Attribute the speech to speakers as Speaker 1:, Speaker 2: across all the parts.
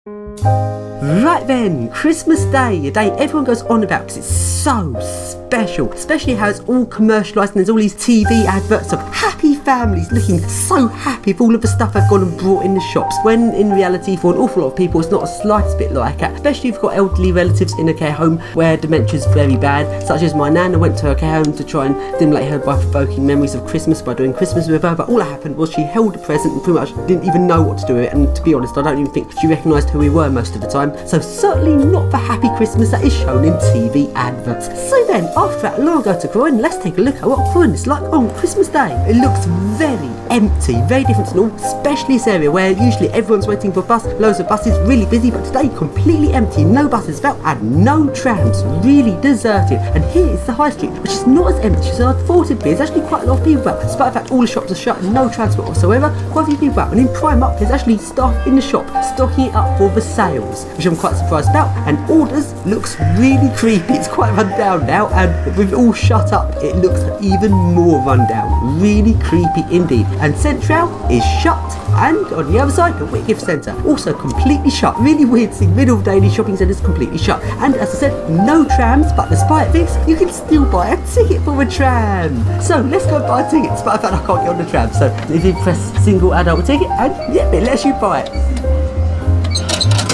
Speaker 1: Right then, Christmas Day, a day everyone goes on about because it's so special, especially how it's all commercialised and there's all these TV adverts of happy families looking so happy for all of the stuff they've gone and brought in the shops, when in reality for an awful lot of people it's not the slightest bit like that, especially if you've got elderly relatives in a care home where dementia's very bad, such as my nan. I went to her care home to try and stimulate her by evoking memories of Christmas by doing Christmas with her, but all that happened was she held a present and pretty much didn't even know what to do with it, and to be honest I don't even think she recognised who we were most of the time, so certainly not the happy Christmas that is shown in TV adverts. So then, after that long ago to Croydon, let's take a look at what Croydon is like on Christmas Day. It looks very empty, very different to normal, especially this area where usually everyone's waiting for a bus, loads of buses, really busy, but today completely empty, no buses about and no trams, really deserted. And here is the high street, which is not as empty as I thought it'd be. There's actually quite a lot of people out, despite the fact all the shops are shut and no transport whatsoever, quite a few people out, and in prime up there's actually staff in the shop stocking it up for the sales, which I'm quite surprised about, and orders looks really creepy. It's quite run down now, and with it all shut up it looks even more run down, really creepy indeed. And Central is shut, and on the other side the Whitgift Centre also completely shut. Really weird thing, middle of the day these shopping centres completely shut, and as I said, no trams, but despite this you can still buy a ticket for a tram. So let's go buy a ticket, despite the fact I can't get on the tram. So if you press single adult ticket, and yep, it lets you buy it.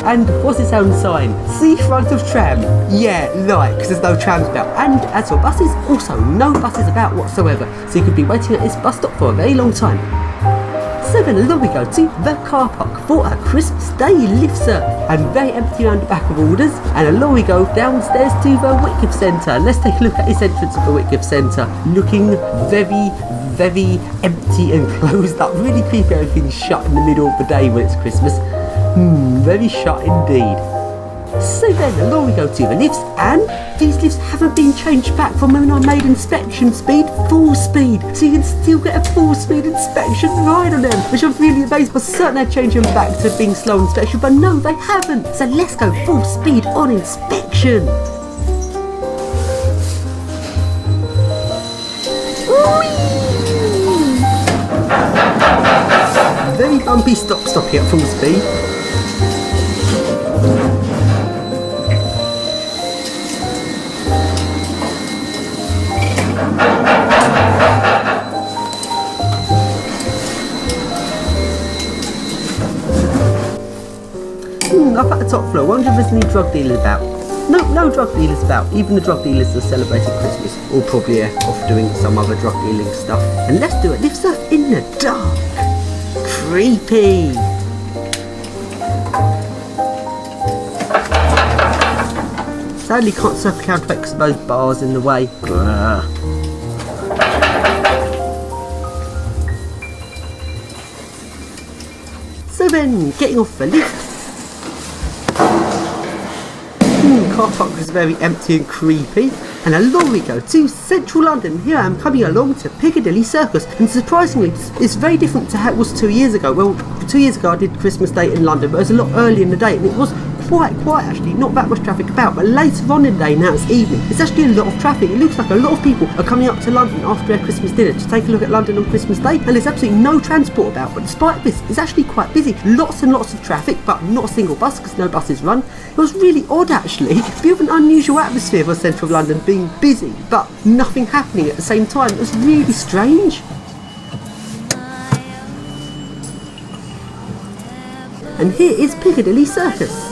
Speaker 1: And what's its own sign? Seafront of tram. Yeah, like, because there's no trams about. And as for buses, also no buses about whatsoever. So you could be waiting at this bus stop for a very long time. So then along we go to the car park for a Christmas Day lift service, and very empty around the back of orders. And along we go downstairs to the Whitgift Centre. Let's take a look at this entrance of the Whitgift Centre, looking very empty and closed up. Really creepy, everything's shut in the middle of the day when it's Christmas. Very shut indeed. So then along we go to the lifts, and these lifts haven't been changed back from when I made inspection speed full speed, so you can still get a full speed inspection ride on them, which I'm really amazed. I was certain they'd change them back to being slow inspection, but no, they haven't. So let's go full speed on inspection. Very bumpy stop here at full speed. Up at the top floor, I wonder if there's any drug dealers about. No drug dealers about. Even the drug dealers are celebrating Christmas, or probably off doing some other drug dealing stuff. And let's do it. Lift surf in the dark. Creepy. Sadly can't surf the counterweight because of those bars in the way. So then, getting off the lift. Car park was very empty and creepy, and along we go to central London. Here I am coming along to Piccadilly Circus, and surprisingly it's very different to how it was 2 years ago. Well, 2 years ago I did Christmas Day in London, but it was a lot earlier in the day and it was quite quiet actually, not that much traffic about. But later on in the day, now it's evening, there's actually a lot of traffic. It looks like a lot of people are coming up to London after their Christmas dinner to take a look at London on Christmas Day, and there's absolutely no transport about. But despite this, it's actually quite busy. Lots and lots of traffic, but not a single bus because no buses run. It was really odd actually, a bit of an unusual atmosphere for central London, being busy but nothing happening at the same time. It was really strange. And here is Piccadilly Circus.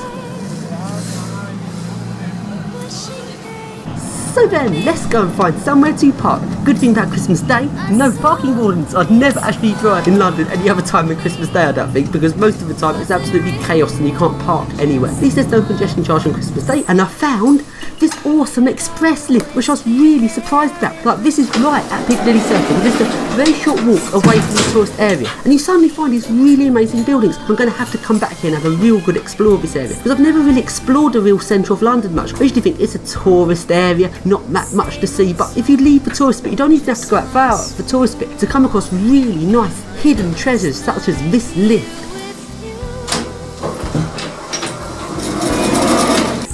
Speaker 1: So then, let's go and find somewhere to park. Good thing about Christmas Day, no parking wardens. I'd never actually drive in London any other time than Christmas Day, I don't think, because most of the time it's absolutely chaos and you can't park anywhere. At least there's no congestion charge on Christmas Day, and I found this awesome express lift, which I was really surprised about. Like, this is right at Piccadilly Circus, just a very short walk away from the tourist area, and you suddenly find these really amazing buildings. I'm going to have to come back here and have a real good explore of this area, because I've never really explored the real centre of London much. I usually think it's a tourist area, not that much to see, but if you leave the tourist bit, you don't even have to go out far out the tourist bit to come across really nice hidden treasures such as this lift.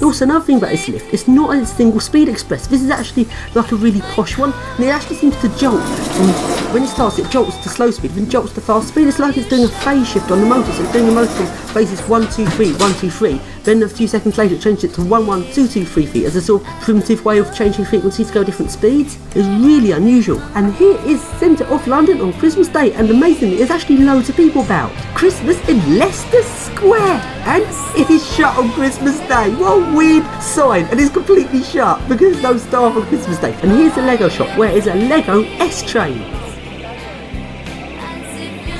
Speaker 1: It Also, another thing about this lift, it's not a single speed express. This is actually like a really posh one, and it actually seems to jolt. And when it starts, it jolts to slow speed, then it jolts to fast speed. It's like it's doing a phase shift on the motor. So it's doing a motor from phases 1, 2, 3, 1, 2, 3. Then a few seconds later, it changes it to 1, 1, 2, 2, 3 feet as a sort of primitive way of changing frequencies to go different speeds. It's really unusual. And here is centre of London on Christmas Day, and amazingly, there's actually loads of people about. Christmas in Leicester Square, and it is shut on Christmas Day. What a weird sign, and it's completely shut because there's no staff on Christmas Day. And here's the Lego shop where it's a Lego S-Train.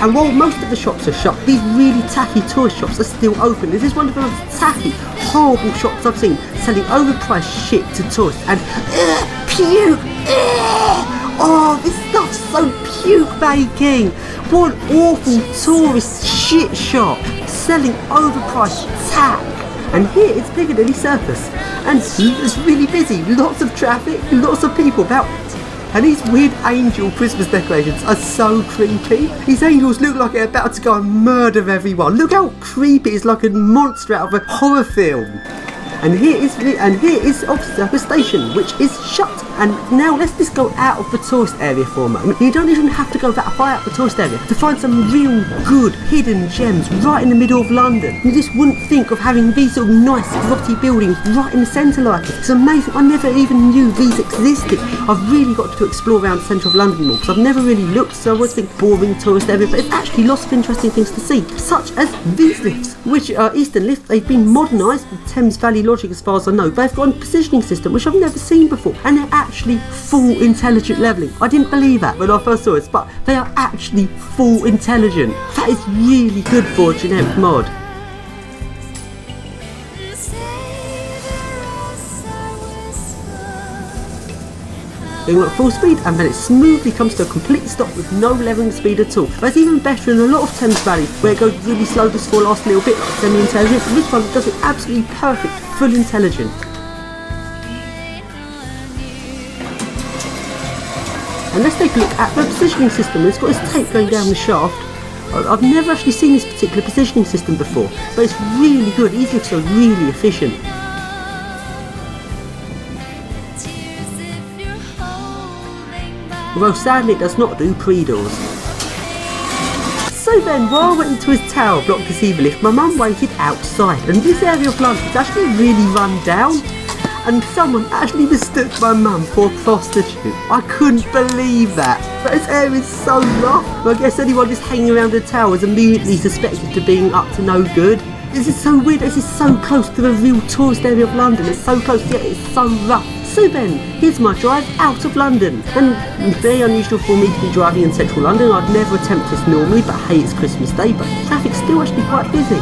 Speaker 1: And while most of the shops are shut, these really tacky tourist shops are still open. This is one of the most tacky, horrible shops I've seen, selling overpriced shit to tourists. And puke! Oh, this stuff's so puke-baking. What an awful tourist shit shop, selling overpriced tack. And here it's Piccadilly Circus, and it's really busy. Lots of traffic, lots of people about. And these weird angel Christmas decorations are so creepy. These angels look like they're about to go and murder everyone. Look how creepy, it's like a monster out of a horror film. And here is Circus Station, which is shut. And now let's just go out of the tourist area for a moment. You don't even have to go that far out the tourist area to find some real good hidden gems right in the middle of London. You just wouldn't think of having these sort of nice grotty buildings right in the centre like it. It's amazing. I never even knew these existed. I've really got to explore around the centre of London more because I've never really looked, so I always think boring tourist area, but it's actually lots of interesting things to see, such as these lifts, which are Eastern lifts. They've been modernised with Thames Valley logic as far as I know. They've got a positioning system which I've never seen before, and they're actually full intelligent levelling. I didn't believe that when I first saw it, but they are actually full intelligent. That is really good for a generic mod. Going at full speed, and then it smoothly comes to a complete stop with no levelling speed at all. That's even better in a lot of Thames Valley where it goes really slow just for the last little bit, like semi-intelligent. This one does it absolutely perfect, full intelligent. And let's take a look at the positioning system. It's got this tape going down the shaft. I've never actually seen this particular positioning system before, but it's really good. It looks so really efficient. Although sadly it does not do pre-doors. So then, while I went into his tower block to see the lift, my mum waited outside, and this area of London is actually really run down, and someone actually mistook my mum for a prostitute. I couldn't believe that. But this area is so rough. I guess anyone just hanging around the tower is immediately suspected of being up to no good. This is so weird. This is so close to the real tourist area of London. It's so close, yet it's so rough. So then, here's my drive out of London. And very unusual for me to be driving in central London. I'd never attempt this normally, but hey, it's Christmas Day, but traffic's still actually quite busy.